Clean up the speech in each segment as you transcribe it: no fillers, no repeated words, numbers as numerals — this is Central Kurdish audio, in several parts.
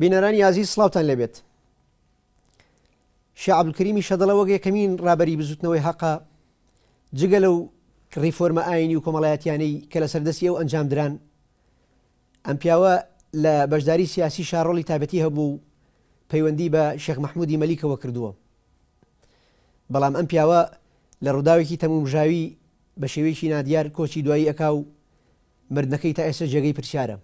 بینەرانی عزیز سڵاوتان لەبێت. شێخ عەبدولکەریمی شەدەڵە وەک یەکەمین ڕابەری بزوتنەوەی حەقە جگە لەو ڕیفۆرمە ئاینی و کۆمەڵایەتیانەی کە لە سەردەستی ئەو ئەنجام دران، ئەم پیاوە لە بەشداری سیاسی شارۆڵی تایبەتی هەبوو پەیوەندی بە شێخ مەحموودی مەلیکەوە کردووە. بەڵام ئەم پیاوە لە ڕووداوێکی تەمومژاوی بە شێوەیەکی نادیار کۆچی دوایی ئەکا و مردنەکەی تا ئێستا جێگەی پرسیارە.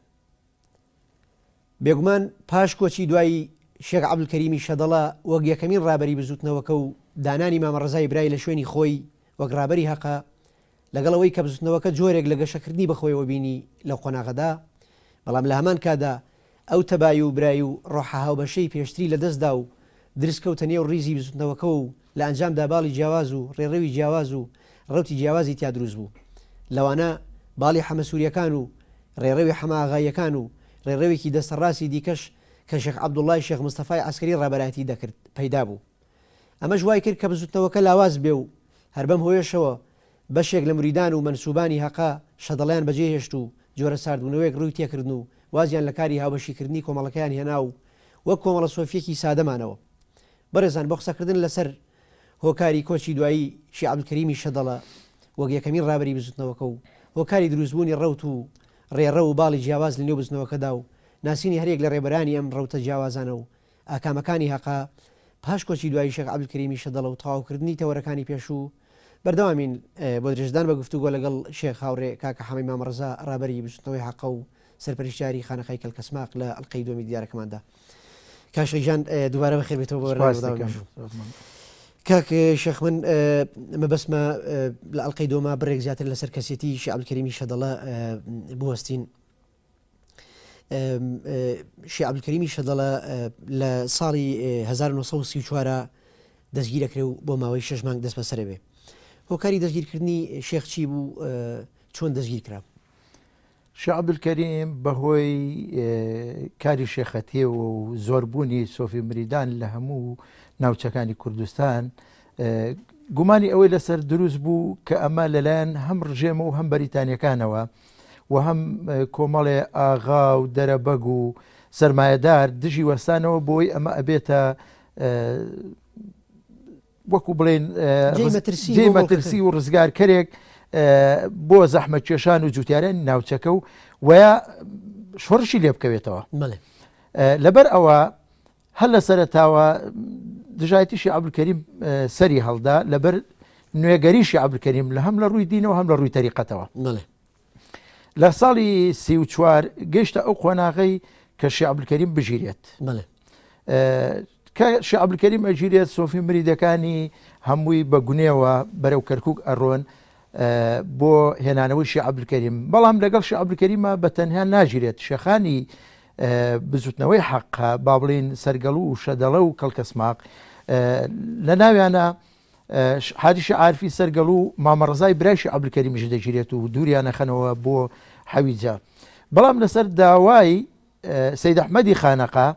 بێگومان پاش کۆچی دوایی شێخ عەبدولکەریمی شەدەڵە وەک یەکەمین ڕابەری بزوتنەوەکە و دانانی مامە ڕەزای برای لە شوێنی خۆی وەک ڕابەری حەقە، لەگەڵەوەی کە بزوتنەوەکە جۆرێک لە گەشەکردنی بەخۆیەوە بینی لەو قۆناغەدا، بەڵام لە هەمان کادا ئەو تەبای و برای و ڕۆحە هاوبەشەی پێشتری لەدەستدا و درستکەوتە نێو ڕیزی بزوتنەوەکە و لە ئەنجامدا باڵی جیاواز و ڕێڕەوی جیاواز و ڕەوتی جیاوازی تیا دروست بوو. لەوانە باڵی حەمەسووریەکان و ڕێڕەوی حەماغاییەکان و ڕێڕەوێکی دەستەڕاستی دیکەش کە شێخ عەبدوڵڵای شێخ مستەفای عەسکەری ڕابەراتی دەکرد پەیدا بوو. ئەمەش وای کرد کە بزوتنەوەکە لاواز بێ و هەر بەم هۆیەشەوە بەشێک لە مریدان و منسوبانی حەقا شەدەڵیان بەجێهێشت و جۆرە ساردبوونەوەیەک ڕووی تێکردن و وازیان لە کاری هاوبەشیکردنی کۆمەڵەکەیان هێنا و وەک کۆمەڵە سۆفیەکی سادەمانەوە. بەڕێزان بۆ قسەکردن لەسەر هۆکاری کۆچی دوایی شێخ عەبدولکەریمی شەدەڵە وەک یەکەمین ڕابەری بزوتنەوەکە و هۆکاری دروستبوونی ڕەوت و ڕێڕە و باڵی جیاواز لە نێو بزنەوەکەدا و ناسینی هەرێک لە ڕێبەرانی ئەم ڕەوتە جیاوازانە و ئاکامەکانی حەقا پاش کۆچی دوایی شێخ عەبدولکەریمی شەدەڵە و تەواوکردنی تەوەرەکانی پێشوو بەردەوامین بۆ درێژدان بە گفتوگۆ لەگەڵ شێخ هاوڕێ کاکە حەمەی مامەڕەزا ڕابەری بزوتنەوەی حەقە و سەرپەرشتیاری خانەقای کەلکەسماق لە ئەڵقەی دووەمی دیارەکەماندا. کاشی جان دووبارە بەخێر بێتەوە بۆ کاک شێخ من مەبەسمە لە ئەڵقەی دۆما بڕێک زیاتر لەسەر کەسێتی شێخ عەبدولکەریمی شەدەڵە بوەستین. شێخ عەبدولکەریمی شەدەڵە لە ساڵی 1934 دەستگیرەکرێ و بۆ ماوەی 6 مانگ دەست بەسەرە بێ. هۆکاری دەستگیرکردنی شێخ چی بوو؟ چۆن دەستگیر کرا؟ شێخ عەبدولکەریم بەهۆی کاری شێخەتیە و زۆربوونی سۆفی مریدان لە هەموو ناوچەکانی کوردستان گومانی ئەوەی لەسەر دروست بوو کە ئەمە لەلایەن هەم ڕژێمە و هەم بەریتانیەکانەوە و هەم کۆمەڵێ ئاغا و دەرەبەگ و سەرمایەدار دژی وەستانەوە بۆی ئەمە ئەبێتە وەکو بڵێن جێمەترسی و ڕزگارکەرێک بۆ زەحمەت کێشان و جوتیارانی ناوچەکە و وەیە شۆڕشی لێ بکەوێتەوە. لەبەر ئەوە هەر لە سەرەتاوە دژایەتی شێخ عەبدولکەریم سەری هەڵدا لەبەر نوێگەری شێخ عەبدولکەریم لە هەم لە ڕووی دینەوە هەم لە ڕووی تەریقەتەوە. لە ساڵی 34 گەیشتە ئەو قۆناغەی کە شێخ عەبدولکەریم بژیرێت. کە شێخ عەبدولکەریم ئەژیرێت سۆفی مریدەکانی هەمووی بە گونێەوە بەرەو کەرکووک ئەڕۆن بۆ هێنانەوەی شێخ عەبدولکەریم، بەڵام لەگەڵ شێخ عەبدولکەریمە بە تەنها ناژیرێت. شێخانی بزوتنەوەی حەقە با بڵین سەرگەڵ و شەدەڵە و کەلکەسماق لە ناویانە حاجی عارفی سەرگەڵ و مامەڕەزای برای شێخ عەبدولکەریمیش دەگیرێت و دووریانە خەنەوە بۆ حەویجە. بەڵام لەسەر داوای سەید ئەحمەدی خانەقا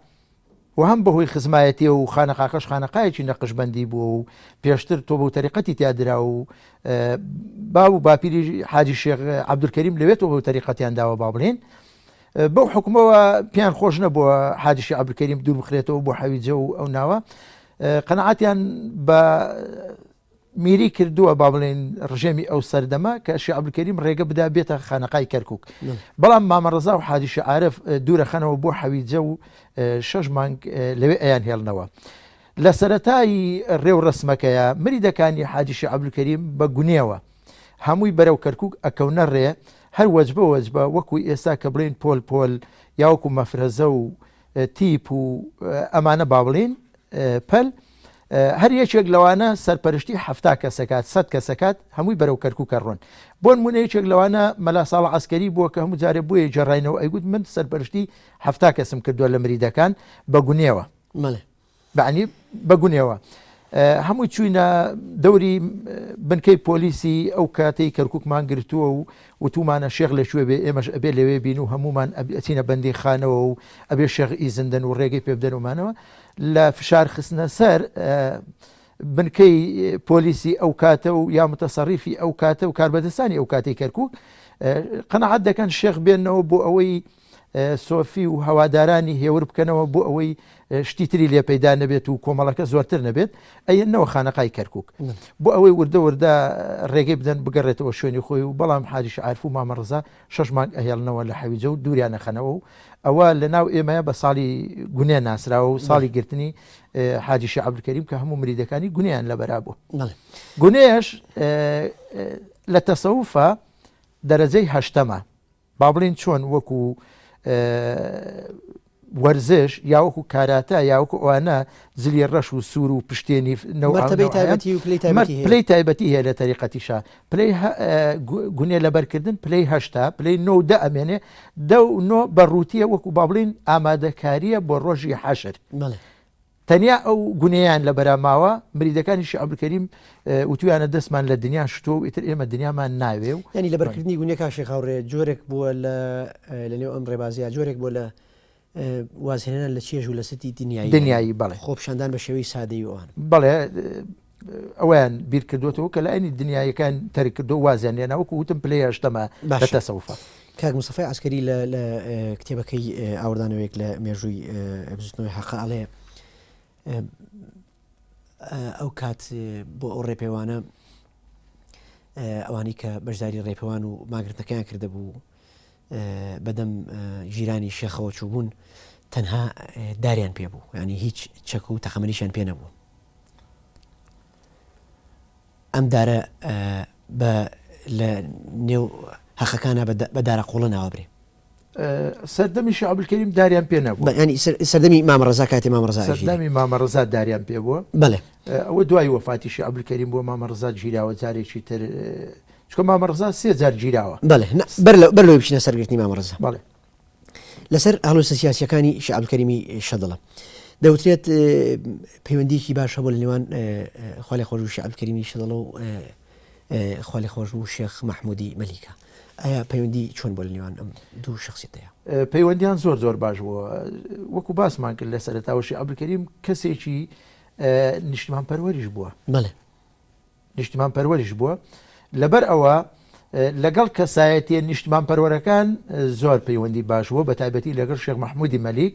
و هەم بەهۆی خزمایەتی و خانەقاکەش خانەقایەکی نەقشبەندی بووە و پێشتر تۆ بە تەریقەتی تیادرا و با و باپیری حاجی شێخ عەبدولکەریم لەوێتەوە بە تەریقەتیان داوە با بڵێن. بەو حکومەوە پیان خۆش نەبووە حاجی شێخ عەبدولکەریم دوور بخرێتەوە بۆ حەویجە و ئەو ناوە قەنەعەتیان بە میری کردووە با بڵێن ڕژێمی ئەو سەردەما کە شێخ عەبدولکەریم ڕێگە بدا بێتە خانەقای کەرکووک. بەڵام مامەڕەزا و حاجی شێخ عارف دوورە خەنەوە بۆ حەویجە و 6 مانگ لەوێ ئەیان هێڵنەوە. لە سەرەتایی ڕێو ڕسمەکەیە مریدەکانی حاجی شێخ عەبدولکەریم بە گونێەوە هەمووی بەرەو کەرکووک ئەکەونە ڕێ، هەر وەجبە وەجبە وەکوی ئێستا کە بڵێن پۆل پۆل یاوەکو مەفرەزە و تیپ و ئەمانە با بڵێن پەل، هەر یەکێک لەوانە سەرپەرشتی 70 کەسەکات 100 کەسەکات هەمووی بەرەو کەرکووکە ڕۆن. بۆ نمونە یەکێک لەوانە مەلا ساڵح عەسکەری بووە کە هەموو جارێ بۆیە جێڕاینەوە ئەیگوت من سەرپەرشتی 70 کەسم کردووە لە مریدەکان بە گونێەوە، بەعنی بە گونێەوە. هەمووی چوینە دەوری بنکەی پۆلیسی ئەو کاتەی کەرکووکمان گرتووە و وتومانە شێخ لەکوێ بێ، ئێمەش ئەبێ لەوێ بین و هەمومان ئەچینە بەندی خانەوە و ئەبێ شێخ ئیزندن و ڕێگەی پێ بدەنەوەمانەوە لە فشار خستنە سەر بنکەی پۆلیسی ئەو کاتە و یا متەسەڕیفی ئەو کاتە و کاربەدەستانی ئەو کاتەی کەرکووک قەنەعەت دەکەن شێخ بێنەوە بۆ ئەوەی سۆفی و هەوادارانی هێور بکەنەوە بۆ ئەوەی شتی تری لێ پەیدا نەبێت و کۆمەڵەکە زۆرتر نەبێت ئەیەنەوە خانەقای کەرکک بۆ ئەوەی وردە ڕێگەی بدەن بگەڕێتەوە شوێنی خۆی و بەڵام حاجیش عارف و مامەڕزا 6 مانگ ئەهێڵنەوە لە حەویجە و دووریانە خەنەوە و ئەوە لە ناو ئێمەیە بە ساڵی گونێ ناسراوە و ساڵی گرتنی حاجیشی عەبدولکەریم کە هەموو مریدەکانی گونیان لەبەرا بوو گونێش لە تەسەوفە دەرەجەی هەشتەمە با بڵین چۆن وەکو وەرزش یاوەکو کاراتە یاوەکو ئەوانە زلی ڕەش و سوور و پشتێنی پلەی تایبەتی هەیە لە تەریقەتیشا پلەی گونێ لەبەرکردن پلەی هەشتا پلەی 9 ئەمێنێ 9 بەڕووتیە وەکو با بڵین ئامادەکاریە بۆ ڕۆژی حەشر تەنیا ئەو گونەیان لە بەراماوە مریدەکانیشی عەبدولکەریم وتویانە دەستمان لە دنیا شتۆ و ئیتر ئێمە دنیامان ناوێ و ینی لەبەرکردنی گونێ کاشێک هاوڕێ جۆرێک بووە لە نێو ئەم ڕێبازیە جۆرێک بۆ لە وازهێنان لە چێژ و لە سەتی دنیایی بەڵێ خۆپشاندان بە شێوەی سادەی وان بەڵێ ئەویان بیر کردوەوە کە لە ئەنی دنیایەکان تەرکردو وازیان لێناوەکو وتم پلەی هەشتەمە لە تەسەوفە کاک مستەفای عەسکەری لە کتێبەکەی ئاوردانەوەیەک لە مێژووی بزوتنەوەی حەقە ئەڵێ ئەو کات بۆ ئەو ڕێپێوانە ئەوانی کە بەشداری ڕێپەوان و ماگرتەکەیان کردە بوو بەدەم ژیرانی شێخەوە چوو بوون تەنها داریان پێبوو ینی هیچ چەک و تەخەمەنیشیان پێ نەبوو ئەم دارە لە نێو حەقەکانە بە دارە قوڵە ناوەبرێ سەردەمیشی عەبدولکەریم داریان پێ نەبوو ینی سەردەمی مامەڕەزا کاتی مامەڕزا سەردەمی مامەڕزا داریان پێ بووە بەڵێ ئەوە دوای وەفاتیشی عەبدولکەریم بۆ مامەڕزا گیراوە جارێکی تر چکە مامەڕزا 3 جار گیراوە بەڵێ بەرلەوەی بچینە سەرگرتنی مامەڕزا بەڵێ لەسەر هەڵوێستە سیاسیەکانی شێخ عەبدولکەریمی شەدڵە دەوترێت پەیوەندیکی باشە بۆ لە نێوان خوا لێ خۆش و شێخ عەبدولکەریمی شەدڵە و خوا لێ خۆش و شێخ مەحموودی مەلیکە ئایا پەیوەندی چۆن بۆ لە نێوان ئەم دوو شەخسیەتەیە پەیوەندیان زۆر باش بووە وەکو باسمان کرد لە سەرەتاوە شێخ عەبدولکەریم کەسێکی نیشتمان پەروەریش بووە بەڵێ نیشتمان پەروەریش بووە لەبەر ئەوە لەگەڵ کەسایەتیە نیشتمان پەروەرەکان زۆر پەیوەندی باشوە بە تایبەتی لەگەڵ شێخ مەحموودی مەلیک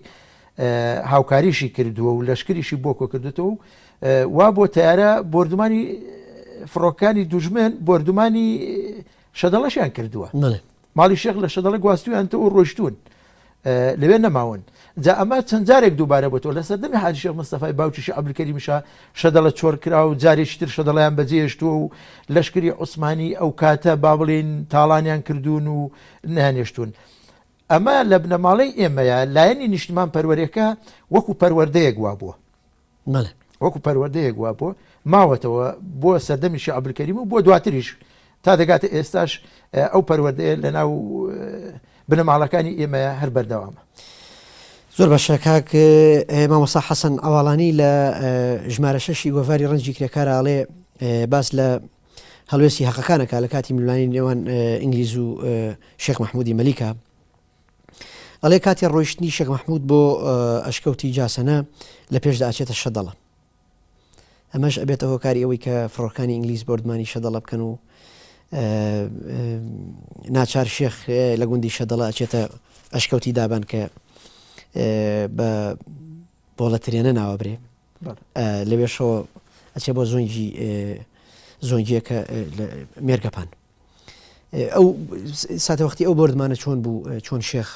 هاوکاریشی کردووە و لەشکریشی بۆ کۆ کردوەوە وا بۆ تیارە بردومانی فڕۆکانی دوژمن بردومانی شەدەڵەشیان کردووە ماڵی شێخ لە شەدەڵە گواستویانتە و ڕۆیشتون لەوێ نەماون جا ئەمە چەند جارێک دووبارە بۆتەوە لە سەردەمی حاجی شێخ مستەفای باوکیشی عەبدولکەریمیشا شەدەڵە چۆر کرا و جارێکی تر شەدەڵەیان بەجێهێشتووە و لەشکری عوسمانی ئەو کاتە با بڵێن تاڵانیان کردوون و نانێشتون ئەمە لە بنەماڵەی ئێمەیە لایەنی نیشتمان پەروەرەکە وەکو پەروەردەیەک وا بووە وەکو پەروەردەیەک وا بووە ماوەتەوە بۆ سەردەمیشی عەبدولکەریم و بۆ دواتریش تا دەگاتە ئێستاش ئەو پەروەردەیە لە ناو بنەماڵەکانی ئێمەیە هەر بەردەوامە زۆر باشە کاک مامۆستا حەسەن ئەواڵانی لە ژمارە 6 گۆڤاری ڕەنجی کرێکارە ئاڵێ باس لە هەڵوێستی حەقەکانەکە لە کاتی میلانی نێوان ئینگلیز و شێخ مەحموودی مەلیکە ئەڵێ کاتی ڕۆیشتنی شێخ مەحموود بۆ ئەشکەوتی جاسەنە لە پێشدا ئاچێتە شەدەڵە ئەمەش ئەبێتە هۆکاری ئەوەی کە فڕۆکانی ئینگلیز بردمانی شەدەڵە بکەن و ناچار شێخ لە گوندی شەدەڵە ئەچێتە ئەشکەوتی دابان کە بە بۆڵەترێنە ناوەبرێ لەوێشەوە ئەچێ بۆ زۆنجیەکە مێرگەپان ئەو ساتەوەختی ئەو بردمانە چۆن بوو چۆن شێخ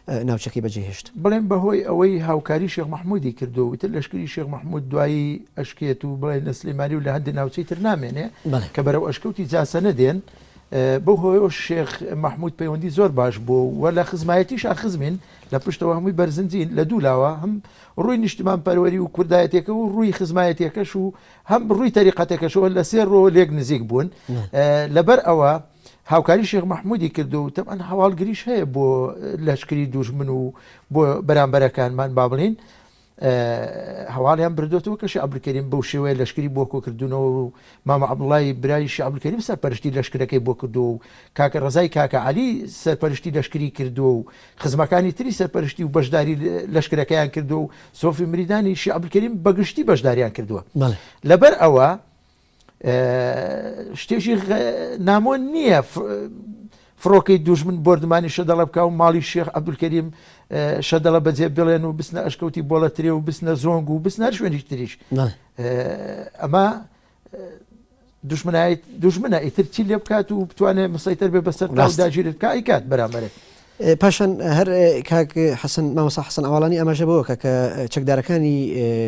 ناوچەکەی بەجێهێشت بڵێن بەهۆی ئەوەی هاوکاری شێخ مەحموودی کردو وتر لەشکری شێخ مەحموود دوایی ئەشکێت و بڵێن لە سلێمانی و لە هەندێک ناوچەی تر نامێنێ کە بەرەو ئەشکەوتی جاسەنە دێن بەو هۆی شێخ مەحموود پەیوەندی زۆر باش بوو و لە خزمایەتیش خزمین لە پشتەوە هەمووی بەرزنجین لە دوولاوە هەم ڕووی نیشتمان پەروەری و کوردایەتێکە و ڕووی خزمایەتێکەش و هەم ڕووی تەریقەتێکەشەوە لە سێ ڕۆ لێک نزیک بوون لەبەر ئەوە هاوکاری شێخ مەحموودی کردو و تەمان هەواڵگریش هەیە بۆ لەشکری دوژمن و بۆ بەرامبەرەکانمان با بڵین هەواڵیان بردوێتەوە کە شێخ عەبدولکەریم بەو شێوەیە لەشکری بۆ کۆکردوونەوە و مامە عەبدوڵڵای برای شێخ عەبدولکەریم سەرپەرشتی لەشکرەکەی بۆ کردو و کاکە ڕەزای کاکە عەلی سەرپەرشتی لەشکری کردو و خزمەکانی تری سەرپەرشتی و بەشداری لەشکرەکەیان کردو و سۆفی مریدانی شێخ عەبدولکەریم بەگشتی بەشداریان کردووە لەبەر ئەوە شتێکی نامۆن نییە فڕۆکەی دوژمن بردمانی شەدەڵە بکە و ماڵی شێخ عەبدولکەریم شەدەڵە بەجێ بڵێن و بستنە ئەشکەوتی بۆڵەترێ و بستنە زۆنگ و بستنە هەر شوێنی تریش ئەمە دوژمنە ئیتر چی لێ بکات و بتوانێت مسەیتەر بێ بەسەر داگیرت کە ئیکات بەرامبەرێت پاشان هەر کاک حەسەن مامۆستا حەسەن ئاوالانی ئەمەژە بەوە کە چەکدارەکانی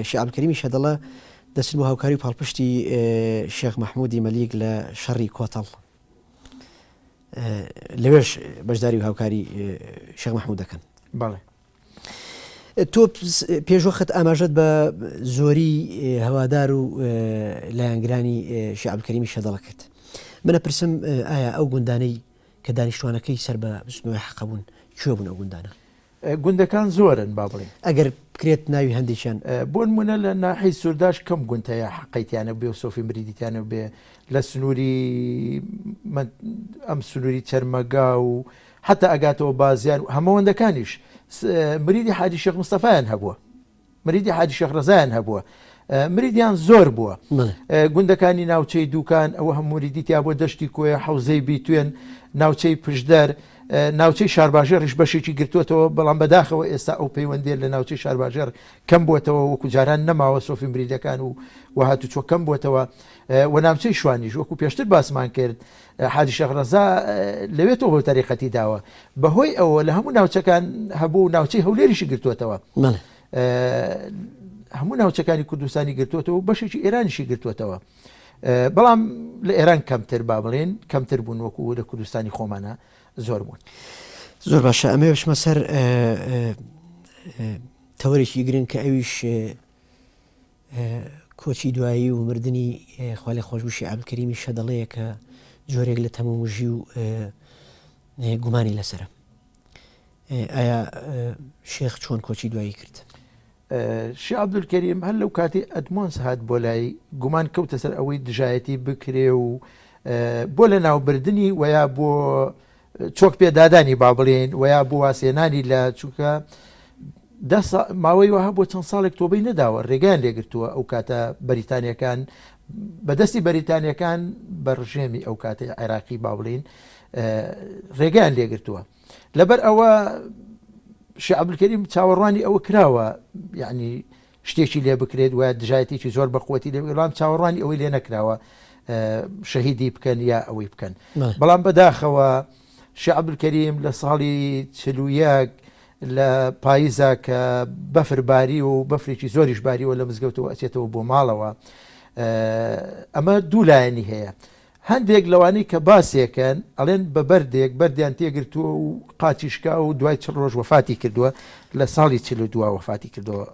شێخ عەبدولکەریمی شەدەڵە دەچن بۆ هاوکاری و پاڵپشتی شێخ مەحموودی مەلیک لە شەڕی کۆتەڵ لەوێش بەشداری و هاوکاری شێخ مەحموود دەکەن. بەڵێ تۆ پێشوەخت ئاماژەت بە زۆری هەوادار و لایەنگرانی شێخ عەبدولکەریمی شەدەڵە کرد. منە پرسم ئایا ئەو گوندانەی کە دانیشتوانەکەی سەر بە بستنەوەی حەقە بوون کوێ بوون ئەو گوندانە؟ گوندەکان زۆرن با بڵێن ئەگەر بکرێت ناوی هەندێکیان بۆ نمونە لە ناحەی سوورداش کەم گوندەیە حەقەیتیانە بێ و سۆفی مریدیتیانە بێ لە سنووری ئەم سنووری چەرمەگا و حتا ئەگاتەوە بازیان هەمەوەندەکانیش مریدی حاجی شێخ مستەفایان هەبووە مریدی حاجی شێخ ڕەزایان هەبووە مریدیان زۆر بووە گوندەکانی ناوچەی دووکان ئەوە هەموو مریدیتیا بۆ دەشتی کۆیە حەوزەی بیتوێن ناوچەی پشدەر ناوچەی شارباژێڕیش بەشێکی گرتووەتەوە بەڵام بەداخەوە ئێستا ئەو پەیوەندێت لە ناوچەی شارباژێر کەم بووەتەوە وەکو جاران نەماوە سۆفی مریدەکان و هاتوچۆ کەم بووەتەوە و ناوچەی شوانیش وەکو پێشتر باسمان کرد حاجی شێخ ڕەزا لەوێتەوە بۆ تاریقەتی داوە بەهۆی ئەوە لە هەموو ناوچەکان هەبوو ناوچەی هەولێریشی گرتووەتەوە هەموو ناوچەکانی کوردستانی گرتووەتەوە بەشێکی ئێرانیشی گرتووەتەوە بەڵام لە ئێران کەمتر با بڵێن کەمتر بوون وەکو لە کوردستانی خۆمانە زۆر بوون. زۆر باشە ئەمە بشمە سەر تەوەرێکی گرنگ کە ئەویش کۆچی دوایی و مردنی خوا لێ خۆشبووشی عەبدولکەریمی شەدەڵەیە کە جۆرێک لە تەمەموژی و گومانی لەسرە. ئایا شێخ چۆن کۆچی دوایی کرد؟ شێخ عەبدولکەریم هەر لەو کاتی ئەدمۆنس هات بۆ لای گومان کەوتە سەر ئەوەی دژایەتی بکرێ و بۆ لە ناوبردننی ویا بۆ چۆک پێدادانی با بڵێن ویا بۆ واسێنانی لە چووکە ماوەی وها بۆ چەند ساڵێک تۆبەی نەداوە ڕێگەیان لێگرتووە ئەو کاتە بەریتانیەکان بەدەستی بەریتانیەکان بە ڕژێمی ئەو کاتی عێراقی با بڵێن ڕێگەیان لێگرتووە لەبەر ئەوە شێخ عەبدولکەریم چاوەڕوانی ئەوە کراوە یعنی شتێکی لێ بکرێت وایە دژایەتێکی زۆر بەقوەتی لێ بڵام چاوەڕوانی ئەوەی لێ نەکراوە شەهیدی بکەن یا ئەوەی بکەن بەڵام بەداخەوە شێخ عەبدولکەریم لە ساڵی 41 لە پاییزە کە بەفرباری و بەفرێکی زۆریش باریەوە لە مزگەوتەوە ئەچێتەوە بۆ ماڵەوە ئەمە دوو لایەنی هەیە هەندێک لەوانەی کە باسێکن ئەڵێن بە بەردیان تێگرتووە و قاچیشکا و دوای 4 ڕۆژ وەفاتی کردووە لە ساڵی 42 وەفاتی کردەوە.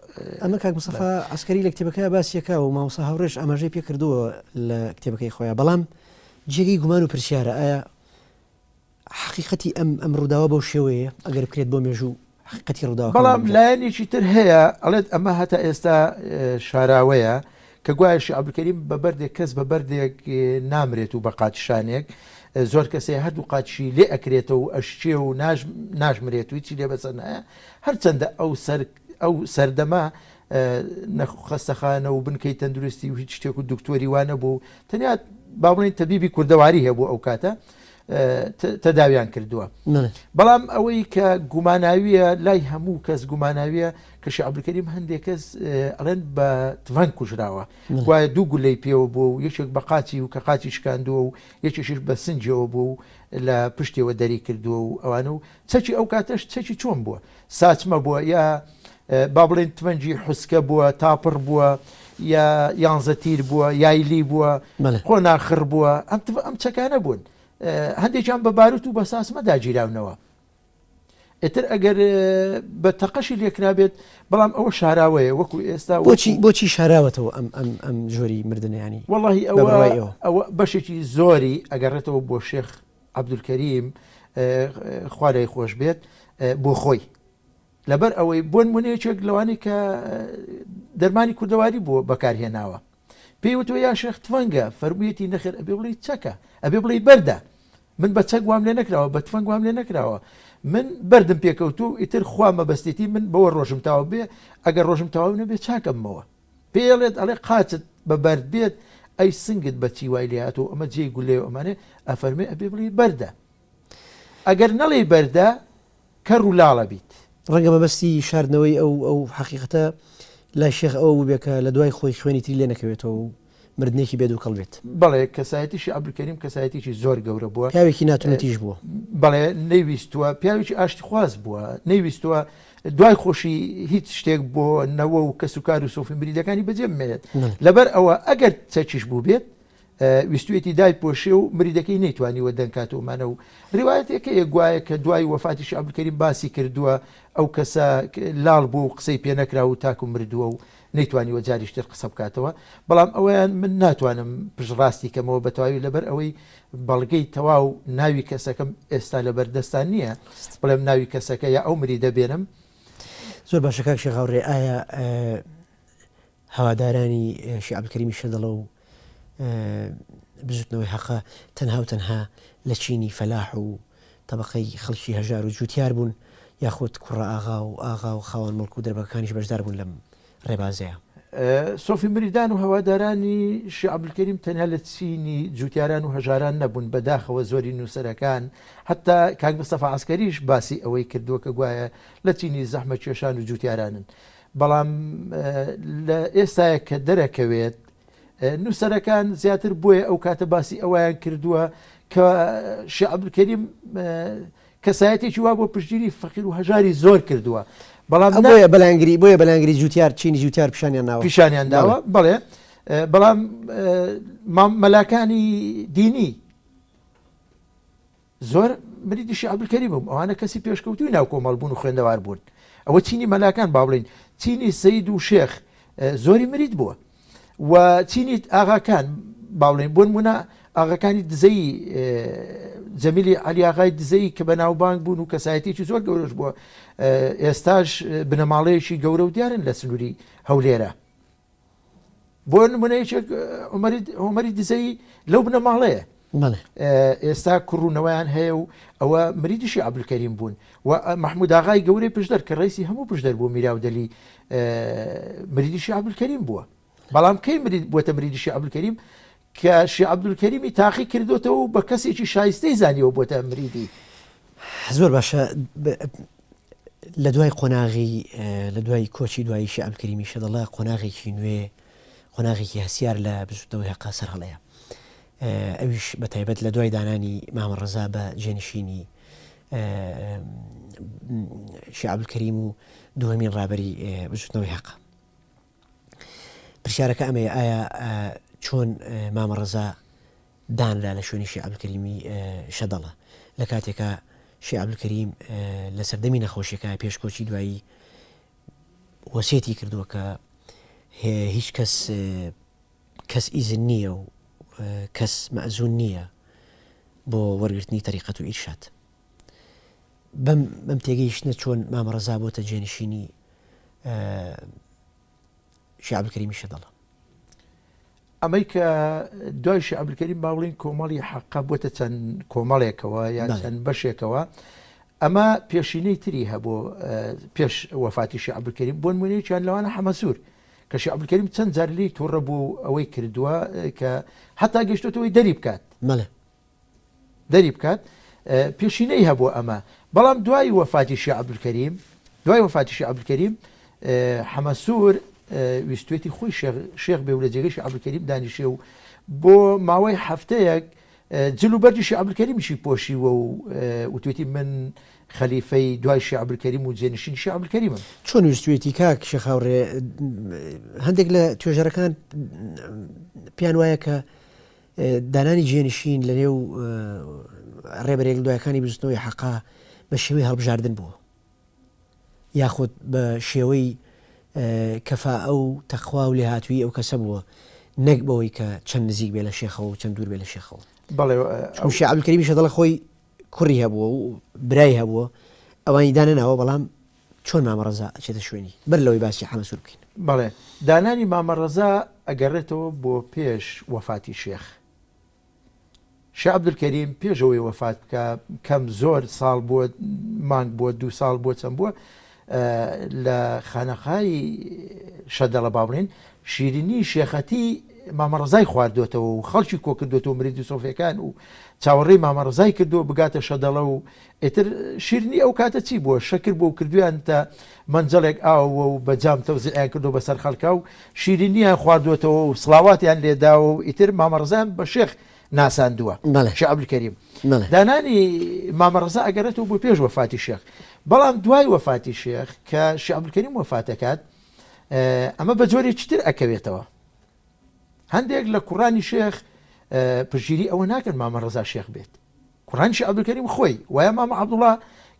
ئەمە کاک مستەفا عەسکەری لە کتێبەکەی باسیەکە و مامۆستا هاوڕێژ ئاماژەی پێ کردووە لە کتێبەکەی خۆیان بەڵام جێگەی گومان و پرسیارە ئایا حقیقەتی ئەم ڕووداوە بەو شێوەیە ئەگەر بکرێت بۆ مێژوو حقیقەتی ڕووداوە بەڵام لایەنێکی تر هەیە ئەڵێت ئەمە هەتا ئێستا شاراوەیە کە گوایە شێخ عەبدولکەریم بە بەردێک کەس بە بەردێک نامرێت و بە قاچشانێک زۆر کەسێ هەردوو قاچی لێ ئەکرێتەوە و ئەشچێ و ناژمرێت و هیچی لێ بەسەر نایە هەرچەندە ئەو سەردەما خەستەخانە و بنکەی تەندروستی و هیچ شتێک و دکتۆری وانە بوو تەنیا با بڵێن تەبیبی کوردەواری هەبوو ئەو کاتە تەداویان کردووە بەڵام ئەوەی کە گوماناویە لای هەموو کەس گوماناویە کە شێخ عەبدولکەریم هەندێک کەس ئەڵێن بە تڤەن کوژراوە وایە دوو گولەی پێوە بوو و یەکێک بە قاچی و کە قاچی شکاندووە و یەکێکیش بە سنجەوە بوو لە پشتێوە دەری کردووە و ئەوانە و چەکی ئەو کاتەش چەکی چۆن بووە ساچمە بووە یا با بڵێن تڤەنجی حوسکە بووە تاپڕ بووە یا یانزە تیر بووە یایلی بووە خۆ ناخر بووە ئەم چەکانە بوون هەندێکیان بە باروت و بە ساسمە داگیراونەوە ئێتر ئەگەر بە تەقەشی لێکرابێت بەڵام ئەوە شاراوەیە وەکو ئێستا بۆچی شاراوەتەوە ئەم جۆری مردنیانی وەڵڵاهی ئەوە بەشێکی زۆری ئەگەڕێتەوە بۆ شێخ عەبدولکەریم خوا لێی خۆش بێت بۆ خۆی لەبەر ئەوەی بۆ نمونەیەکێک لەوانەی کە دەرمانی کوردەواری بووە بەکارهێناوە پێیوتەوە یا شێخ تفەنگە فەرموویەتی نەخێر ئەبێ بڵێ چەکە ئەبێ بڵێ بەردە من بە چەک وام لێ نەکراوە بە تفەنگ وام لێ نەکراوە من بەردم پێکەوتو ئیتر خوا مەبەستێتی من بەوە ڕۆژم تاوە بێ ئەگەر ڕۆژم تاوا نەبێ چاکەمەوە پێڵێت ئەڵێ قاچت بە بەرد بێت ئەی سنگت بە چی وای لێ هاتەوە ئەمە جێی گولێ ئەمانێ ئەفەرمێ ئەبێ بڵێ بەردە ئەگەر نەڵێ بەردە کەڕ و لاڵە بیت ڕەنگە مەبەستی شاردنەوەی ئەو حەقیقەتە لای شێخ ئەوە بێکە لە دوای خۆی خوێنی تری لێ نەکەوێتەوە و مردنێکی بێت و کەڵبێت. بەڵێ کەسایەتیشی عەبدولکەریم کەسایەتیشی زۆر گەورە بووە، پیاوێکی ناتونەتیش بووە. بەڵێ نەیویستووە پیاوێکی ئاشتی خواز بووە، نەیویستووە دوای خۆشی هیچ شتێک بۆ نەوە و کەس و کار و سۆفی مریدەکانی بەجێ بمێنێت. لەبەر ئەوە ئەگەر چەکیش بوو بێت ویستوێتی دای پۆشێ و مریدەکەی نەیتوانیوە دەنگکاتەوەمانە و ڕیوایەتێکە گوایە کە دوای وەفاتیشی عەبدولکەریم باسی کردووە ئەو کەسە لاڵ بوو و قسەی پێ نەکرا و تاکو مردووە و نەیتوانیوە جاریشتر قسە بکاتەوە. بەڵام ئەویان من ناتوانم پشڕاستی کەمەوە بەتەواوی لەبەر ئەوەی بەڵگەی تەواو ناوی کەسەکەم ئێستا لەبەردەستان نییە بڵێم ناوی کەسەکە یا ئەو مریدە بێنم. زۆر باشە کاک شێخ هاوڕێ، ئایا هەوادارانی شێخ عەبدولکەریمی شەدەڵە و بزوتنەوەی حەقە تەنها و تەنها لە چینی فەلاح و تەبەقەی خەڵکی هەژار و جوتیار بوون یاخود کوڕە ئاغا و خاوەن مڵک و دەربەکانیش بەشدار بوون لەم ڕێبازەیە؟ سۆفی مریدان و هەوادارانی شێخ عەبدولکەریم تەنها لە چینی جوتیاران و هەژاران نەبوون، بەداخەوە زۆری نووسەرەکان حتا کاک مستەفا عەسکەریش باسی ئەوەی کردووە کە گوایە لە چینی زەحمەت کێشان و جوتیارانن. بەڵام لە ئێستاە کە دەرەکەوێت نووسەرەکان زیاتر بۆیە ئەو کاتە باسی ئەویان کردووە کە شێخ عەبدولکەریم کەسایەتێکی وا بۆ پشتگیری فەقیر و هەژاری زۆر کردووە. بەڵام بۆیە بەلانگری جوتیار چینی جوتیار پیشانیان داوە. بەڵێ بەڵام مەلاکانی دینی زۆر مریدی شێخ عەبدولکەریم بوو، ئەوانە کەسی پێشکەوتوی ناو کۆمەڵبوون و خوێندەوار بوون. ئەوە چینی مەلاکان با بڵین، چینی سەید و شێخ زۆری مرید بووە و چینی ئاغاکان با بڵین بۆ نمونە ئاغاکانی دزەی جەمیلی عەلیاغای دزەی کە بەناوبانگ بوون و کەسایەتێکی زۆر گەورەش بووە، ئێستاش بنەماڵەیەکی گەورە و دیارن لە سنووری هەولێرە. بۆ نمونەیەکێک عومەری دزەی لەو بنەماڵەیە ئێستا کوڕوونەوەیان هەیە و ئەوە مریدی شێخ عەبدولکەریم بوون و مەحموود ئاغای گەورەی پشدەر کە ڕیسی هەموو پشدەر بوو میراودەلی مریدی شێخ عەبدولکەریم بووە. بەڵام کەی بووەتە مریدی شێخ عەبدولکەریم کە شێخ عەبدولکەریمی تاقی کردوتەوە و بە کەسێکی شایستەی زانیەوە بۆتە مریدی. زۆر باشە. لە دوای قۆناغی لە دوای کۆچی دوایی شێخ عەبدولکەریمی شەدەڵە قۆناغێکی نوێ، قۆناغێکی هەسیار لە بزوتنەوەی حەقا سەر هەڵەیە. ئەویش بە تایبەت لە دوای دانانی مامە ڕەزا بە جێنشینی شێخ عەبدولکەریم و دووهەمین ڕابەری بزوتنەوەی حەقە. پرسیارەکە ئەمەیە، ئایا چۆن مامە ڕەزا دانرا لە شوێنی شێخ عەبدولکەریمی شەدەڵە لە کاتێکە شێخ عەبدولکەریم لە سەردەمی نەخۆشیەکە پێشکۆچی دوایی وەسیەتی کردووە کە هیچ کەس ئیزن نییە و کەس مەئزوون نییە بۆ وەرگرتنی تەریقەت و ئیرشاد. بەم تێگەیشتنە چۆن مامە ڕەزا بۆتە جێنشینی شێخ عەبدولکەریمی شەدەڵە. ئەمەی کە دوای شێخ عەبدولکەریم با بڵین کۆمەڵی حەقا بۆتە چەند کۆمەڵێکەوە یا چەند بەشێکەوە، ئەمە پێشینەی تری هەبوو پێش وەفاتی شێخ عەبدولکەریم. بۆ نمونەیەکیان لەوانە حەمەسوور کە شێخ عەبدولکەریم چەند جار لێی تووڕە بوو ئەوەی کردووە کە حتا گەیشتۆتەوەی دەری بکات پێشینەی هەبوو ئەمە. بەڵام دوای وەفاتی شێخ عەبدولکەریم حەمەسوور ویستوێتی خۆی شێخ بێ و لە جێگەی شێخ عەبدولکەریم دانیشێ و بۆ ماوەی هەفتەیەک جل و بەرجی شێخ عەبدولکەریمیشی پۆشیوە و وتوێتی من خەلیفەی دوای شێخ عەبدولکەریم و جێنشینی شێخ عەبدولکەریمم. چۆن ویستوێتی کاک شێخ هاوڕێ؟ هەندێک لە توێژەرەکان پیان وایە کە دانانی جێنشین لە نێو ڕێبەرێک دوایەکانی بزوتنەوەی حەقا بە شێوەی هەڵبژاردن بووە یاخود بە شێوەی کەفاءە و تەخوا و لێهاتووی ئەو کەسە بووە، نەک بەوەی کە چەند نزیک بێ لە شێخەوە و چەند دوور بێ لە شێخەوە. شێخ عەبدولکەریمی شەدەڵە خۆی کوڕی هەبووە و برای هەبووە، ئەوانی دانەناوە. بەڵام چۆن مامە ڕەزا ئەچێتە شوێنی بەر لەوەی باسی حەمەسوور بکەین؟ بەڵێ دانانی مامە ڕەزا ئەگەڕێتەوە بۆ پێش وەفاتی شێخ عەبدولکەریم. پێشەوەی وەفات بکە کەم زۆر ساڵ بووە، مانگ بووە 2 ساڵ بووە چەند بووە لە خانەقای شەدەڵە با بڵێن شیرینی شێخەتی مامەڕزای خواردوێتەوە و خەڵکی کۆ کردوێتەوە مریدی سۆفیەکان و چاوەڕێی مامەڕزای کردو بگاتە شەدەڵە و ئیتر شیرنی ئەو کاتە چی بووە شەکر بۆ کردویان تا منجەڵێک ئاوە و بەجام تەوزیعیان کردو بەسەر خەڵکە و شیرینیان خواردوێتەوە و سڵاواتیان لێداوە و ئیتر مامەڕزایان بە شێخ ناساندووە شێخ عەبدولکەریم دانانی مامەڕزا ئەگەرێتەوە بۆ پێش وەفاتی شێخ بەڵام دوای وەفاتی شێخ کە شێخ عەبدولکەریم وەفاتەکات ئەمە بە جۆرێکی تر ئەکەوێتەوە هەندێک لە کوڕانی شێخ پشگیری ئەوە ناکەن مامەڕزا شێخ بێت کوڕانی شێخ عەبدولکەریم خۆی وایە مامە عەبدوڵڵا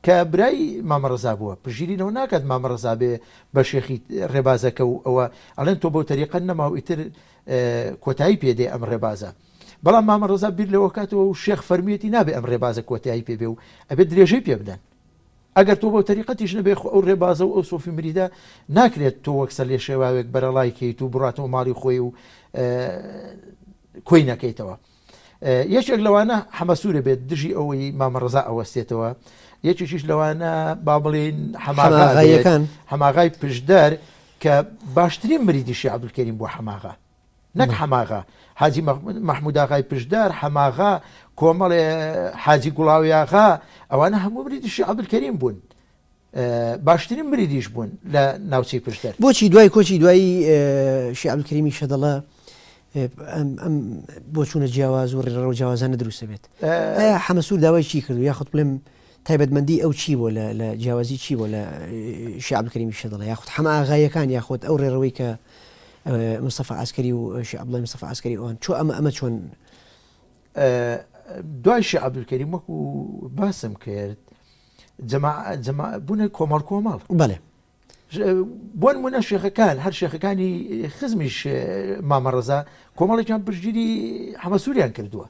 کە برای مامەڕزا بووە پشگیرینەوە ناکات مامەڕزا بێ بە شێخی ڕێبازەکە و ئەوە ئەڵێن تۆ بۆ تەریقەت نەما و ئیتر کۆتایی پێدێ ئەم ڕێبازە بەڵام مامەڕزا بیر لەوە کاتەوە و شێخ فەرمیەتی نابێ ئەم ڕێبازە کۆتایی پێبێ و ئەبێت درێژەی پێ بدەن ئەگەر تۆ بۆ تەریقەتیش نەبێ ئەو ڕێبازە و ئەو سۆفی مریدا ناکرێت تۆ وەکسە لێ شێواوێک بەرەڵای کەیت و بڕاتەوە ماڵی خۆی و کۆی نەکەیتەوە یەکێک لەوانە حەمەسوورە بێت دژی ئەوەی مامەڕزا ئەوەستێتەوە یەکێکیش لەوانە با بڵێن حەماغای پشدەر کە باشترین مریدی شێخ عەبدولکەریم بووە حەماغا نەک حەماغا حاجی مەحموود ئاغای پشدەر حەماغا کۆمەڵێ حاجی گوڵاوی ئاغا ئەوانە هەموو مریدی شێخ عەبدولکەریم بوون باشترین مریدیش بوون لە ناوچەی پشدەر بۆچی دوای کۆچی دوایی شێخ عەبدولکەریمی شەدەڵە ئەم بۆ چوونە جیاواز و ڕێڕە و جیاوازانە دروستە بێت حەمەسوور داوای چی کردو یاخود بڵێم تایبەتمەندی ئەو چی بۆ لە جیاوازی چی بۆ لە شێخ عەبدولکەریمی شەدەڵە یاخود هەمە ئاغایەکان یاخود ئەو ڕێڕەوەی کە مستەفا عەسکەری و شێخ عەبدوڵڵای مستەفا عەسکەری ئەوان چۆن ئەمە چۆن دوای شێخ عەبدولکەریم وەکو باسم کرد بوونە کۆمەڵ بەڵێ بۆ نمونە شێخەکان هەر شێخەکانی خزمیش مامەڕزا کۆمەڵێکیان پشگیری حەمەسووریان کردووە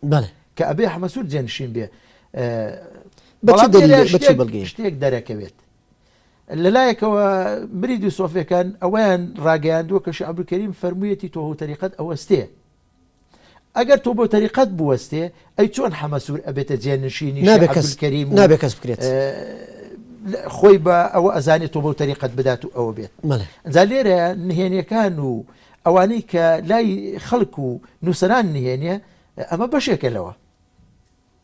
کە ئەبێ حەمەسوور جێنشین بێ شتێک دەرەکەوێت لەلایەکەوە مریدی سۆفیەکان ئەویان ڕاگەیاندووە کە شێخ عەبدولکەریم فەرموویەتی تۆ بۆ تەریقەت ئەوەستێ ئەگەر تۆ بۆ تەریقەت بوەستێ ئەی چۆن حەمەسوور ئەبێتە جێنشینی شێخ عەبدولکەریم نابێ کەس بکرێت خۆی بە ئەوە ئەزانێت تۆ بۆ تەریقەت بدات و ئەوە بێت ئەجا لێرە نهێنیەکان و ئەوانەی کە لای خەڵک و نووسەران نهێنیە ئەمە بەشێکە لەوە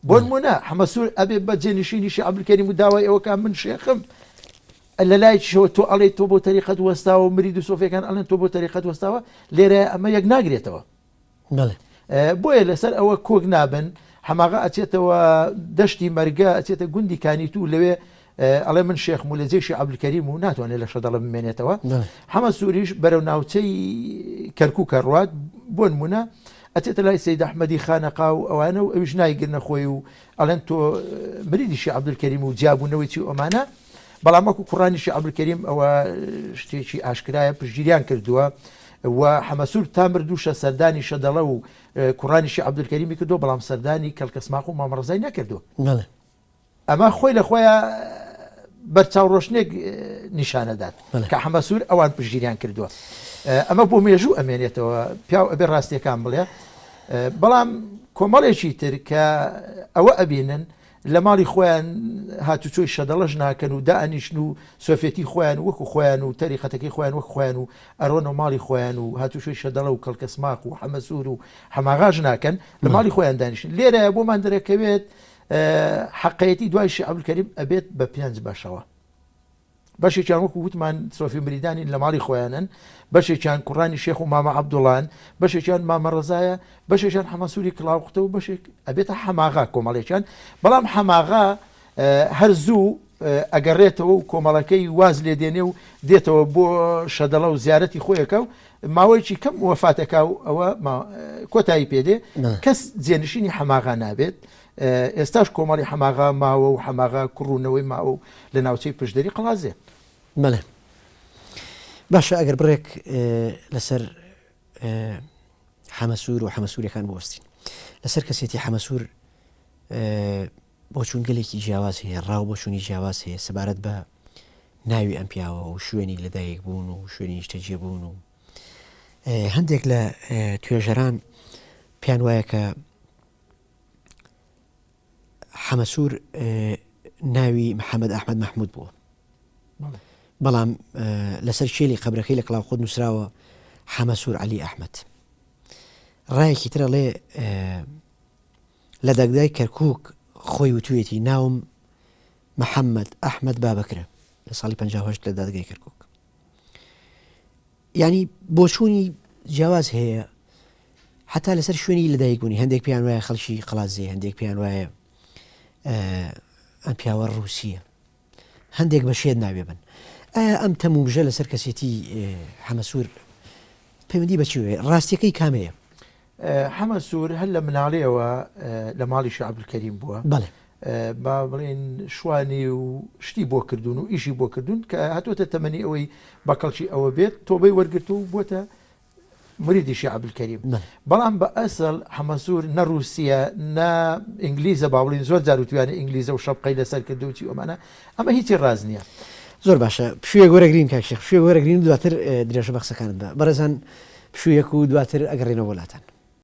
بۆ نمونە حەمەسوور ئەبێ بە جێنشینی شێخ عەبدولکەریم و داوای ئەوەکان من شێخم لە لایشەوە تۆ ئەڵێ تۆ بۆ تەریقەت وەستاوە مرید و سۆفیەکان ئەڵێن تۆ بۆ تەریقەت وەستاوە لێرە ئەمە یەک ناگرێتەوە بۆیە لەسەر ئەوە کۆک نابن حەماغا ئەچێتەوە دەشتی مەرگە ئەچێتە گوندی کانیت و لەوێ ئەڵێ من شێخ مولەجێ شێخ عەبدولکەریم و ناتوانێت لە شەدەڵە بمێنێتەوە حەمەسووریش بەرەو ناوچەی کەرکووک ڕوات بۆ نمونە ئەچێتە لای سەید ئەحمەدی خانەقا و ئەوانە و ئەویش نایگرنە خۆی و ئەڵێن تۆ مریدی شێخ عەبدولکەریم و جیابوونەوەی چی ئەمانە بەڵام وەکو کوڕانی شێخ عەبدولکەریم ئەوە شتێکی ئاشکرایە پشگیریان کردووە و حەمەسوور تا مردووشە سەردانی شەدەڵە و کوڕانی شێخ عەبدولکەریمی کردو بەڵام سەردانی کەلکەسماق و مامەڕزای نەکردو ئەمە خۆی لە خۆیان بەرچاوڕۆشنێک نیشانەدات کە حەمەسوور ئەوان پشگیریان کردووە ئەمە بۆ مێژوو ئەمێنێتەوە پیاو ئەبێ ڕاستیەکان بڵێ بەڵام کۆمەڵێکی تر کە ئەوە ئەبینن لە ماڵی خۆیان هاتوچۆی شەدەڵەش ناکەن و دائنیشن و سۆفێتی خۆیان وەکو خۆیان و تەریقەتەکەی خۆیان وەک خۆیان و ئەڕۆنە ماڵی خۆیان و هاتوچۆی شەدەڵە و کەلکەسماق و حەمەسوور و حەماغاژ ناکەن لە ماڵی خۆیان دانیشن لێرە بۆمان دەرەکەوێت حەقەیەتی دوای شێخ عەبدولکەریم ئەبێت بە 5 بەشەوە بەشێکیان وەکو وتمان سۆفی مریدانی لە ماڵی خۆیانن بەشێکیان کوڕانی شێخ و مامە عەبدوڵڵان بەشێکیان مامەڕزایە بەشێکیان حەمەسووری کڵاوقتە و بەشێک ئەبێتە حەماغا کۆمەڵێکیان بەڵام حەماغا هەر زوو ئەگەڕێتەوە و کۆمەڵەکەی واز لێ دێنێ و دێتەوە بۆ شەدەڵە و زیارەتی خۆیەکە و ماوەیەکی کەم وەفاتەکە و ئەوە کۆتایی پێدێ کەس جێنشینی حەماغا نابێت ئێستاش کۆمەڵی حەماغا ماوە و حەماغا کوڕوونەوەی ماوە لە ناوچەی پشدەری قەڵازێ بەڵێ باشە ئەگەر بڕێک لەسەر حەمەسوور و حەمەسووریەکان بوەستین لەسەر کەسێتی حەمەسوور بۆ چونگەلێکی جیاواز هەیە ڕاو بۆ چوونی جیاواز هەیە سەبارەت بە ناوی ئەم پیاوە و شوێنی لەدایک بوون و شوێنی نیشتەجێ بوون و هەندێک لە توێژەران پیان وایە کە حەمەسوور ناوی محەممەد ئەحمەد مەحموود بووە بەڵام لەسەر شێلی قەبرەکەی لە کڵاوخۆت نووسراوە حەمەسوور عەلی ئەحمەد ڕایەکی ترە لێ لە دەگدای کەرکووک خۆی وتوێتی ناوم محەممەد ئەحمەد بابەکرە لە ساڵی 58 لە دادگای کەرکووک. ینی بۆچوونی جیاواز هەیە حتا لەسەر شوێنی لەدایک بوونی هەندێک پیان وایە خەڵکی قەڵازێ، هەندێک پیان وایە ئەم پیاوە ڕووسیە، هەندێک بە شێت ناوێ بن. ئایا ئەم تەموبژە لەسەر کەسێتی حەمەسوور پەیوەندی بەچوێ ڕاستیەکەی کامەیە؟ حەمەسوور هەر لە مناڵەیەوە لە ماڵی شێخ عەبدولکەریم بووە، بەڵێ با بڵێن شوانی و شتی بۆ کردوون و ئیشی بۆ کردوون کە هاتوۆتە تەمەنی ئەوەی بەقەڵکی ئەوە بێت تۆبەی وەرگرت و بووەتە مریدی شێخ عەبدولکەریم. بەڵام بە ئەسڵ حەمەسوور نە رووسیە نە ئینگلیزە، با بڵین زۆر جار وتوانێت ئینگلیزە و شەپقەی لەسەر کردوچی ئەمانە، ئەمە هیچی ڕاز نییە. زۆر باشە پشوویە گۆرەگرین کاکشێخ، پشوویە گۆرەگرین دواتر درێژە بەخسەکانت بە بەڕێزان پشوویەک و دواتر ئەگەڕێنەوە وڵاتان.